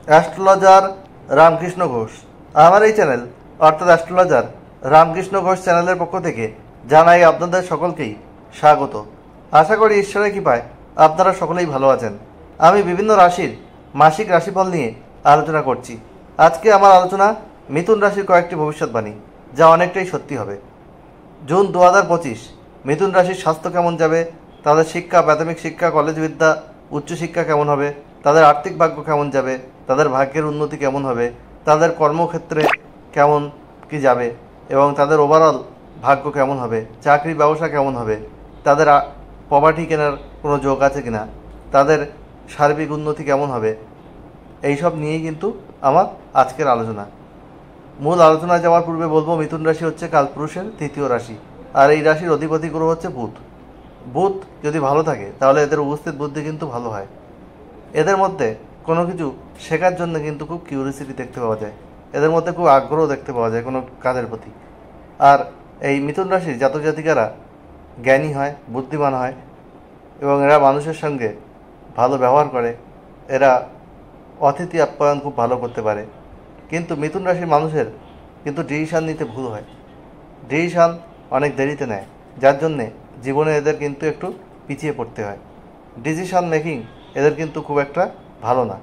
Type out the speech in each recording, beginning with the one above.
Astrologer Ramakrishna Ghosh. আমার এই channel অর্থাৎ অ্যাস্ট্রোলজার রামকৃষ্ণ ঘোষ চ্যানেলের পক্ষ থেকে জানাই আপনাদের সকলকেই স্বাগত। আশা করি ঈশ্বরের কৃপায় আপনারা সকলেই ভালো আছেন। আমি বিভিন্ন রাশির মাসিক রাশিফল নিয়ে আলোচনা করছি। আজকে আমার আলোচনা মিথুন রাশির কয়েকটি ভবিষ্যৎবাণী, যা অনেকটাই সত্যি হবে। জুন 2025 মিথুন রাশির স্বাস্থ্য কেমন যাবে, তাদের শিক্ষা, প্রাথমিক শিক্ষা, কলেজ বিদ্যা, উচ্চশিক্ষা কেমন হবে, তাদের আর্থিক ভাগ্য কেমন যাবে, তাদের ভাগ্যের উন্নতি কেমন হবে, তাদের কর্মক্ষেত্রে কেমন কি যাবে এবং তাদের ওভারঅল ভাগ্য কেমন হবে, চাকরি ব্যবসা কেমন হবে, তাদের প্রপার্টি কেনার কোনো যোগ আছে কিনা, তাদের সার্বিক উন্নতি কেমন হবে, এইসব নিয়েই কিন্তু আমার আজকের আলোচনা। মূল আলোচনায় যাওয়ার পূর্বে বলবো, মিথুন রাশি হচ্ছে কালপুরুষের তৃতীয় রাশি, আর এই রাশির অধিপতি গ্রহ হচ্ছে বুধ। বুধ যদি ভালো থাকে তাহলে এদের উপস্থিত বুদ্ধি কিন্তু ভালো হয়। এদের মধ্যে কোনো কিছু শেখার জন্য কিন্তু খুব কিউরিয়াসিটি দেখতে পাওয়া যায়, এদের মধ্যে খুব আগ্রহ দেখতে পাওয়া যায় কোনো কাজের প্রতি। আর এই মিথুন রাশির জাতক জাতিকারা জ্ঞানী হয়, বুদ্ধিমান হয় এবং এরা মানুষের সঙ্গে ভালো ব্যবহার করে। এরা অতিথি আপ্যায়ন খুব ভালো করতে পারে। কিন্তু মিথুন রাশির মানুষের কিন্তু ডিসিশান নিতে ভুল হয়, ডিসিশান অনেক দেরিতে নেয়, যার জন্যে জীবনে এদের কিন্তু একটু পিছিয়ে পড়তে হয়। ডিসিশান মেকিং এদের কিন্তু খুব একটা ভালো না,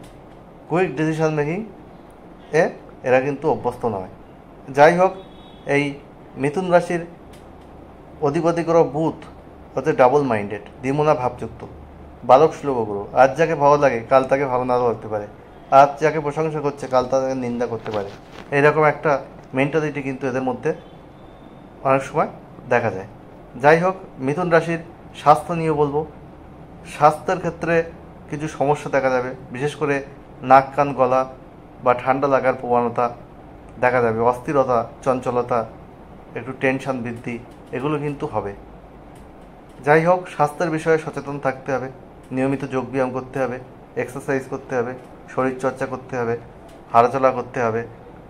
কুইক ডিসিশান মেকিং এরা কিন্তু অভ্যস্ত নয়। যাই হোক, এই মিথুন রাশির অধিপতি গ্রহ বুধ হচ্ছে ডাবল মাইন্ডেড, দ্বিমুনা ভাবযুক্ত, বালক সুলভ গ্রহ। আজ যাকে ভালো লাগে কাল তাকে ভালো নাও লাগতে পারে, আজ যাকে প্রশংসা করছে কাল তাকে নিন্দা করতে পারে। এইরকম একটা মেন্টালিটি কিন্তু এদের মধ্যে অনেক সময় দেখা যায়। যাই হোক, মিথুন রাশির স্বাস্থ্য নিয়ে বলবো। স্বাস্থ্যের ক্ষেত্রে কিছু সমস্যা দেখা যাবে, বিশেষ করে নাক, কান, গলা বা ঠান্ডা লাগার প্রবণতা দেখা যাবে, অস্থিরতা, চঞ্চলতা, একটু টেনশন বৃদ্ধি, এগুলো কিন্তু হবে। যাই হোক, স্বাস্থ্যের বিষয়ে সচেতন থাকতে হবে, নিয়মিত যোগব্যায়াম করতে হবে, এক্সারসাইজ করতে হবে, শরীরচর্চা করতে হবে, হাঁটাচলা করতে হবে,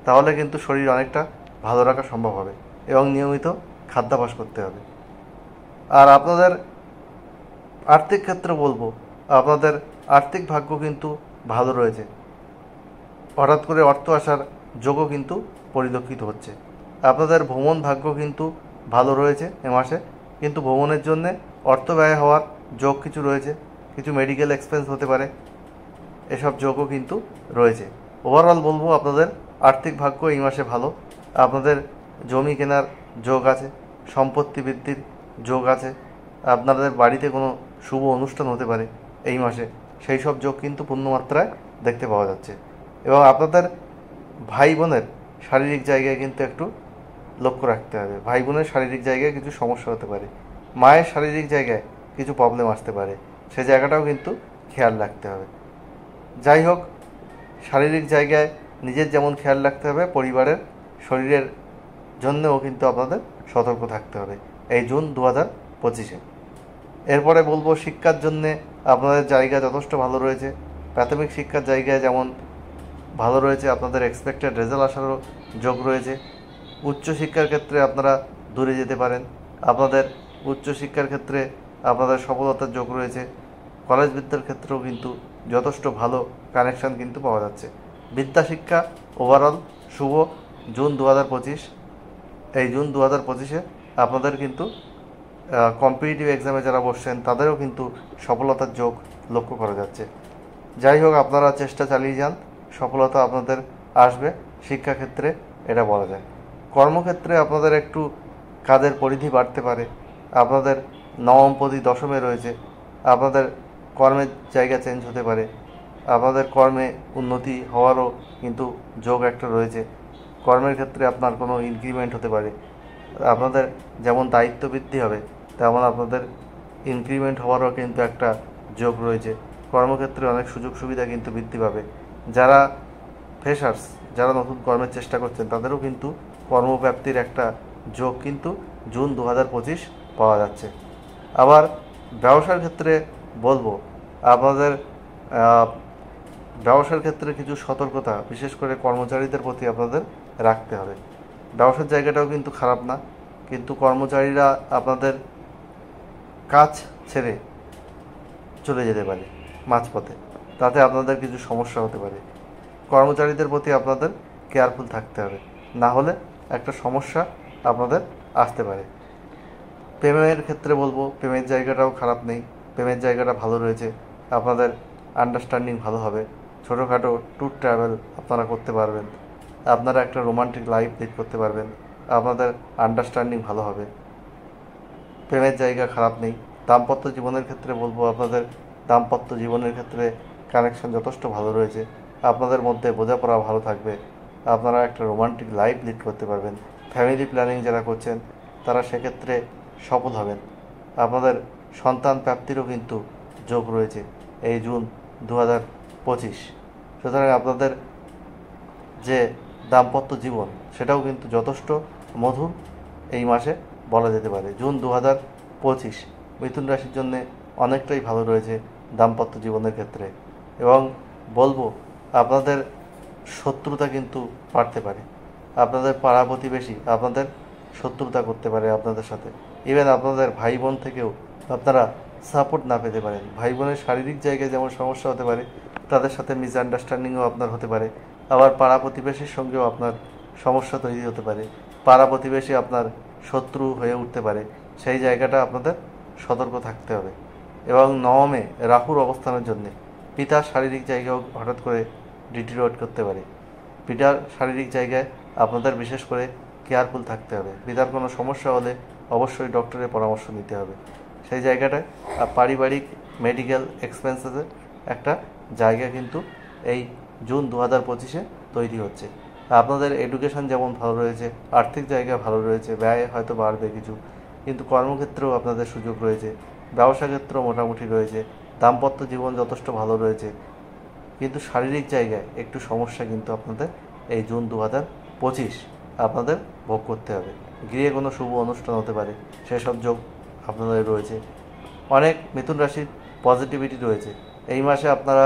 তাহলে কিন্তু শরীর অনেকটা ভালো রাখা সম্ভব হবে এবং নিয়মিত খাদ্যাভ্যাস করতে হবে। আর আপনাদের আর্থিক ক্ষেত্রে বলবো, আপনাদের আর্থিক ভাগ্য কিন্তু ভালো রয়েছে, হঠাৎ করে অর্থ আসার যোগও কিন্তু পরিলক্ষিত হচ্ছে। আপনাদের ভ্রমণ ভাগ্য কিন্তু ভালো রয়েছে এ মাসে, কিন্তু ভ্রমণের জন্যে অর্থ ব্যয় হওয়ার যোগ কিছু রয়েছে, কিছু মেডিকেল এক্সপেন্স হতে পারে, এসব যোগও কিন্তু রয়েছে। ওভারঅল বলবো, আপনাদের আর্থিক ভাগ্য এই মাসে ভালো। আপনাদের জমি কেনার যোগ আছে, সম্পত্তি বৃদ্ধির যোগ আছে, আপনাদের বাড়িতে কোনো শুভ অনুষ্ঠান হতে পারে এই মাসে, সেই সব যোগ কিন্তু পূর্ণমাত্রায় দেখতে পাওয়া যাচ্ছে। এবং আপনাদের ভাই বোনের শারীরিক জায়গায় কিন্তু একটু লক্ষ্য রাখতে হবে। ভাই বোনের শারীরিক জায়গায় কিছু সমস্যা হতে পারে, মায়ের শারীরিক জায়গায় কিছু প্রবলেম আসতে পারে, সে জায়গাটাও কিন্তু খেয়াল রাখতে হবে। যাই হোক, শারীরিক জায়গায় নিজের যেমন খেয়াল রাখতে হবে, পরিবারের শরীরের জন্যও কিন্তু আপনাদের সতর্ক থাকতে হবে এই জুন 2025-এ। এরপরে বলবো, শিক্ষার জন্যে আপনাদের জায়গা যথেষ্ট ভালো রয়েছে। প্রাথমিক শিক্ষার জায়গায় যেমন ভালো রয়েছে, আপনাদের এক্সপেক্টেড রেজাল্ট আসারও যোগ রয়েছে। উচ্চশিক্ষার ক্ষেত্রে আপনারা দূরে যেতে পারেন, আপনাদের উচ্চশিক্ষার ক্ষেত্রে আপনাদের সফলতার যোগ রয়েছে। কলেজ বিদ্যার ক্ষেত্রেও কিন্তু যথেষ্ট ভালো কানেকশান কিন্তু পাওয়া যাচ্ছে। বিদ্যাশিক্ষা ওভারঅল শুভ জুন 2025। এই জুন 2025-এ আপনাদের কিন্তু কম্পিটিটিভ এক্সামে যারা বসছেন তাদেরও কিন্তু সফলতার যোগ লক্ষ্য করা যাচ্ছে। যাই হোক, আপনারা চেষ্টা চালিয়ে যান, সফলতা আপনাদের আসবে শিক্ষাক্ষেত্রে, এটা বলা যায়। কর্মক্ষেত্রে আপনাদের একটু কাজের পরিধি বাড়তে পারে, আপনাদের নবমপতি দশমে রয়েছে, আপনাদের কর্মের জায়গা চেঞ্জ হতে পারে, আপনাদের কর্মে উন্নতি হওয়ারও কিন্তু যোগ একটা রয়েছে। কর্মের ক্ষেত্রে আপনার কোনো ইনক্রিমেন্ট হতে পারে, আপনাদের যেমন দায়িত্ব বৃদ্ধি হবে তেমন আপনাদের ইনক্রিমেন্ট হওয়ারও কিন্তু একটা যোগ রয়েছে। কর্মক্ষেত্রে অনেক সুযোগ সুবিধা কিন্তু বৃদ্ধি পাবে। যারা ফ্রেশার্স, যারা নতুন কর্মের চেষ্টা করছেন, তাদেরও কিন্তু কর্মপ্রাপ্তির একটা যোগ কিন্তু জুন 2025 পাওয়া যাচ্ছে। আবার ব্যবসার ক্ষেত্রে বলবো, আপনাদের ব্যবসার ক্ষেত্রে কিছু সতর্কতা বিশেষ করে কর্মচারীদের প্রতি আপনাদের রাখতে হবে। ব্যবসার জায়গাটাও কিন্তু খারাপ না, কিন্তু কর্মচারীরা আপনাদের কাজ ছেড়ে চলে যেতে পারে মাঝপথে, তাতে আপনাদের কিছু সমস্যা হতে পারে। কর্মচারীদের প্রতি আপনাদের কেয়ারফুল থাকতে হবে, না হলে একটা সমস্যা আপনাদের আসতে পারে। প্রেমের ক্ষেত্রে বলবো, প্রেমের জায়গাটাও খারাপ নেই, প্রেমের জায়গাটা ভালো রয়েছে। আপনাদের আন্ডারস্ট্যান্ডিং ভালো হবে, ছোটোখাটো ট্যুর ট্রাভেল আপনারা করতে পারবেন, আপনারা একটা রোমান্টিক লাইফ লিড করতে পারবেন, আপনাদের আন্ডারস্ট্যান্ডিং ভালো হবে। প্রেমের জায়গা খারাপ নেই। দাম্পত্য জীবনের ক্ষেত্রে বলবো, আপনাদের দাম্পত্য জীবনের ক্ষেত্রে কানেকশন যথেষ্ট ভালো রয়েছে, আপনাদের মধ্যে বোঝাপড়া ভালো থাকবে, আপনারা একটা রোমান্টিক লাইফ লিড করতে পারবেন। ফ্যামিলি প্ল্যানিং যারা করছেন তারা সেক্ষেত্রে সফল হবেন। আপনাদের সন্তান প্রাপ্তিরও কিন্তু যোগ রয়েছে এই জুন 2025। সুতরাং আপনাদের যে দাম্পত্য জীবন সেটাও কিন্তু যথেষ্ট মধুর এই মাসে বলা যেতে পারে। জুন 2025 মিথুন রাশির জন্য অনেকটাই ভালো রয়েছে দাম্পত্য জীবনের ক্ষেত্রে। এবং বলবো, আপনাদের শত্রুতা কিন্তু বাড়তে পারে, আপনাদের পাড়া প্রতিবেশী আপনাদের শত্রুতা করতে পারে আপনাদের সাথে। ইভেন আপনাদের ভাই বোন থেকেও আপনারা সাপোর্ট না পেতে পারেন। ভাই বোনের শারীরিক জায়গায় যেমন সমস্যা হতে পারে, তাদের সাথে মিসআন্ডারস্ট্যান্ডিংও আপনার হতে পারে। আবার পাড়া প্রতিবেশীর সঙ্গেও আপনার সমস্যা তৈরি হতে পারে, পাড়া প্রতিবেশী আপনার শত্রু হয়ে উঠতে পারে। সেই জায়গাটা আপনাদের সতর্ক থাকতে হবে। এবং নবমে রাহুর অবস্থানের জন্যে পিতার শারীরিক জায়গাও হঠাৎ করে ডিটেরিওরেট করতে পারে। পিতার শারীরিক জায়গায় আপনাদের বিশেষ করে কেয়ারফুল থাকতে হবে। পিতার কোনো সমস্যা হলে অবশ্যই ডক্টরের পরামর্শ নিতে হবে। সেই জায়গাটায় পারিবারিক মেডিকেল এক্সপেন্সেসের একটা জায়গা কিন্তু এই জুন 2025 তৈরি হচ্ছে। আপনাদের এডুকেশন যেমন ভালো রয়েছে, আর্থিক জায়গা ভালো রয়েছে, ব্যয় হয়তো বাড়বে কিছু, কিন্তু কর্মক্ষেত্রেও আপনাদের সুযোগ রয়েছে, ব্যবসা ক্ষেত্রেও মোটামুটি রয়েছে, দাম্পত্য জীবন যথেষ্ট ভালো রয়েছে। কিন্তু শারীরিক জায়গায় একটু সমস্যা কিন্তু আপনাদের এই জুন 2025 আপনাদের ভোগ করতে হবে। গৃহে কোনো শুভ অনুষ্ঠান হতে পারে, সেসব যোগ আপনাদের রয়েছে। অনেক মিথুন রাশির পজিটিভিটি রয়েছে এই মাসে। আপনারা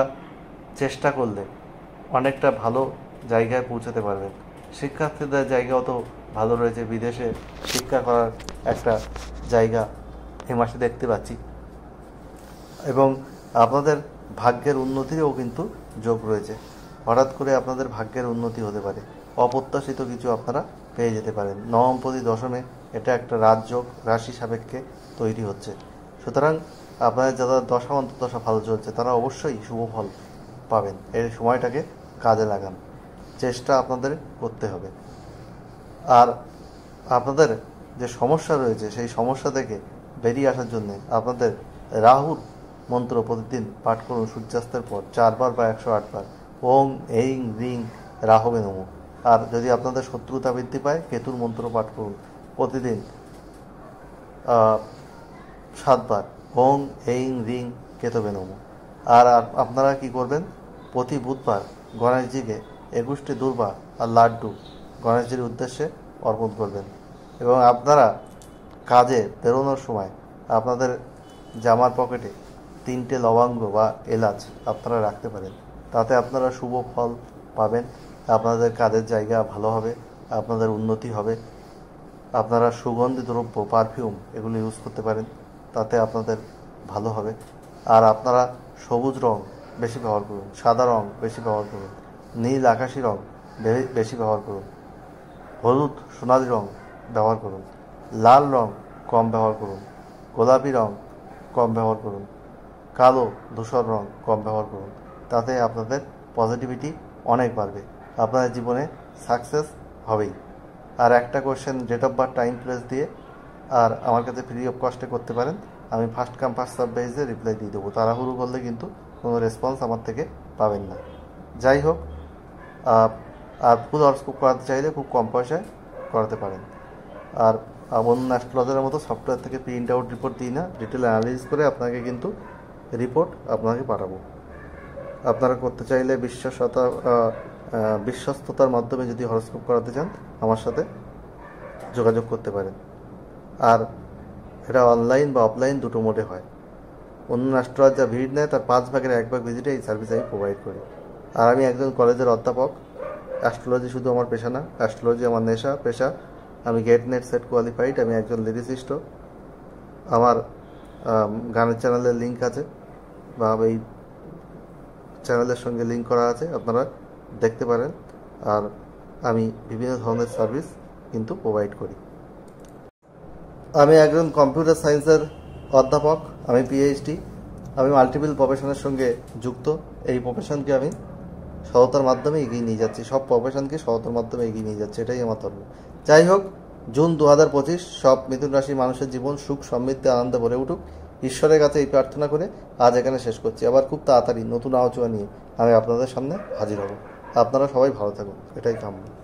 চেষ্টা করলে অনেকটা ভালো জায়গায় পৌঁছাতে পারবেন। শিক্ষার্থীদের জায়গাও তো ভালো রয়েছে, বিদেশে শিক্ষা করার একটা জায়গা এই মাসে দেখতে পাচ্ছি। এবং আপনাদের ভাগ্যের উন্নতিরও কিন্তু যোগ রয়েছে। হঠাৎ করে আপনাদের ভাগ্যের উন্নতি হতে পারে, অপ্রত্যাশিত কিছু আপনারা পেয়ে যেতে পারেন। নবমপতি দশমে এটা একটা রাজযোগ রাশি সাপেক্ষে তৈরি হচ্ছে। সুতরাং আপনাদের যারা দশা অন্তর্দশা ভালো চলছে তারা অবশ্যই শুভ ফল পাবেন। এই সময়টাকে কাজে লাগান, চেষ্টা আপনাদের করতে হবে। আর আপনাদের যে সমস্যা রয়েছে সেই সমস্যা থেকে বেরিয়ে আসার জন্য আপনাদের রাহুর মন্ত্র প্রতিদিন পাঠ করুন সূর্যাস্তের পর 4 বার বা 108 বার, ওং এইং রিং রাহবে নমঃ। আর যদি আপনাদের শত্রুতা বৃদ্ধি পায়, কেতুর মন্ত্র পাঠ করুন প্রতিদিন 7 বার, ওং এইং রিং কেতবে নমঃ। আর আপনারা কি করবেন, প্রতি বুধবার গণেশজিকে 21টি দূর্বা আর লাড্ডু গণেশজির উদ্দেশ্যে অর্পণ করবেন। এবং আপনারা কাজে বেরোনোর সময় আপনাদের জামার পকেটে 3টে লবঙ্গ বা এলাচ আপনারা রাখতে পারেন, তাতে আপনারা শুভ ফল পাবেন। আপনাদের কাজের জায়গা ভালো হবে, আপনাদের উন্নতি হবে। আপনারা সুগন্ধি দ্রব্য পারফিউম এগুলো ইউজ করতে পারেন, তাতে আপনাদের ভালো হবে। আর আপনারা সবুজ রং বেশি ব্যবহার করুন, সাদা রং বেশি ব্যবহার করুন, নীল আকাশি রং বেশি ব্যবহার করুন, হলুদ সোনালি রং ব্যবহার করুন, লাল রং কম ব্যবহার করুন, গোলাপি রং কম ব্যবহার করুন, কালো ধূসর রং কম ব্যবহার করুন। তাতে আপনাদের পজিটিভিটি অনেক বাড়বে, আপনাদের জীবনে সাকসেস হবেই। আর একটা question date of birth time place দিয়ে আর আমার কাছে ফ্রি অফ কস্টে করতে পারেন। আমি ফার্স্ট কাম ফার্স্ট সার্ভ বেসে রিপ্লাই দিয়ে দেবো। তাড়াহুড়ো করলে কিন্তু কোনো রেসপন্স আমার থেকে পাবেন না। যাই হোক, আর ফুল হরস্কোপ করাতে চাইলে খুব কম পয়সায় করাতে পারেন। আর অন্য অ্যাস্ট্রোলজারের মতো সফটওয়্যার থেকে প্রিন্ট আউট রিপোর্ট দিই না, ডিটেল অ্যানালিসিস করে আপনাকে কিন্তু রিপোর্ট আপনাকে পাঠাবো। আপনারা করতে চাইলে বিশ্বস্ততার মাধ্যমে যদি হরস্কোপ করাতে চান আমার সাথে যোগাযোগ করতে পারেন। আর এটা অনলাইন বা অফলাইন দুটো মোডে হয়। অন্য অ্যাস্ট্রোলজার যা ভিড় নেয় তার 5 ভাগের 1 ভাগ ভিজিটে এই সার্ভিস আমি প্রোভাইড করি। আর আমি একজন কলেজের অধ্যাপক। অ্যাস্ট্রোলজি শুধু আমার পেশা না, অ্যাস্ট্রোলজি আমার পেশা। আমি গেট নেট সেট কোয়ালিফাইড, আমি একজন লিরিসিস্টও। আমার গানের চ্যানেলের লিঙ্ক আছে বা এই চ্যানেলের সঙ্গে লিঙ্ক করা আছে, আপনারা দেখতে পারেন। আর আমি বিভিন্ন ধরনের সার্ভিস কিন্তু প্রোভাইড করি। আমি একজন কম্পিউটার সায়েন্সের অধ্যাপক, আমি পিএইচডি, আমি মাল্টিপল প্রফেশনের সঙ্গে যুক্ত। এই প্রফেশনকে আমি সততার মাধ্যমে এগিয়ে নিয়ে যাচ্ছি, সব প্রফেশনকে সততার মাধ্যমে এগিয়ে নিয়ে যাচ্ছি, এটাই আমার ধর্ম। যাই হোক, জুন 2025 সব মিথুন রাশির মানুষের জীবন সুখ সমৃদ্ধি আনন্দে ভরে উঠুক, ঈশ্বরের কাছে এই প্রার্থনা করে আজ এখানে শেষ করছি। আবার খুব তাড়াতাড়ি নতুন আলোচনা নিয়ে আমি আপনাদের সামনে হাজির হব। আপনারা সবাই ভালো থাকুন, এটাই কাম্য।